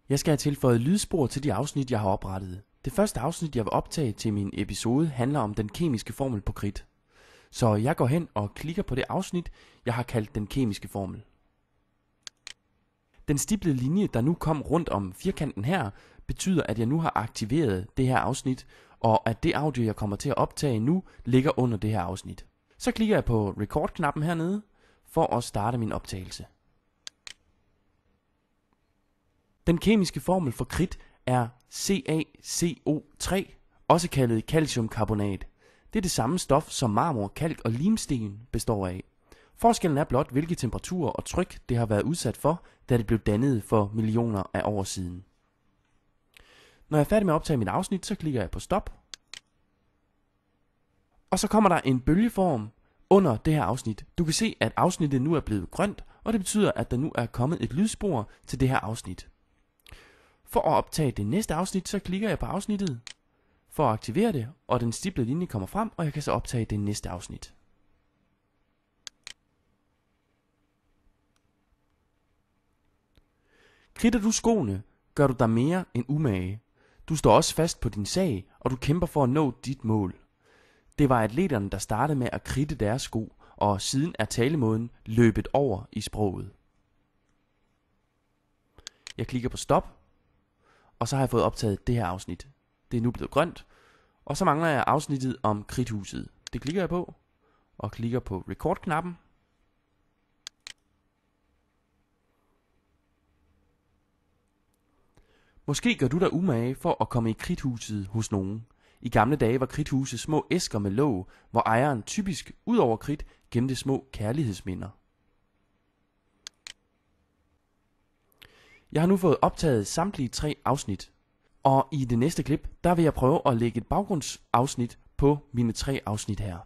Jeg skal have tilføjet lydspor til de afsnit, jeg har oprettet. Det første afsnit, jeg vil optage til min episode, handler om den kemiske formel på kridt. Så jeg går hen og klikker på det afsnit, jeg har kaldt den kemiske formel. Den stiplede linje, der nu kom rundt om firkanten her, betyder, at jeg nu har aktiveret det her afsnit, og at det audio, jeg kommer til at optage nu, ligger under det her afsnit. Så klikker jeg på record-knappen hernede, for at starte min optagelse. Den kemiske formel for kridt er CaCO3, også kaldet calciumkarbonat. Det er det samme stof, som marmor, kalk og limsten består af. Forskellen er blot, hvilke temperaturer og tryk det har været udsat for, da det blev dannet for millioner af år siden. Når jeg er færdig med at optage mit afsnit, så klikker jeg på stop. Og så kommer der en bølgeform under det her afsnit. Du kan se, at afsnittet nu er blevet grønt, og det betyder, at der nu er kommet et lydspor til det her afsnit. For at optage det næste afsnit, så klikker jeg på afsnittet for at aktivere det, og den stiplede linje kommer frem, og jeg kan så optage det næste afsnit. Kridter du skoene, gør du dig mere end umage. Du står også fast på din sag, og du kæmper for at nå dit mål. Det var atleterne, der startede med at kridte deres sko, og siden er talemåden løbet over i sproget. Jeg klikker på stop, og så har jeg fået optaget det her afsnit. Det er nu blevet grønt, og så mangler jeg afsnittet om kridthuset. Det klikker jeg på, og klikker på record-knappen. Måske gør du dig umage for at komme i kridthuset hos nogen. I gamle dage var kridthuse små æsker med låg, hvor ejeren typisk ud over kridt gemte små kærlighedsminder. Jeg har nu fået optaget samtlige 3 afsnit, og i det næste klip, der vil jeg prøve at lægge et baggrundsafsnit på mine 3 afsnit her.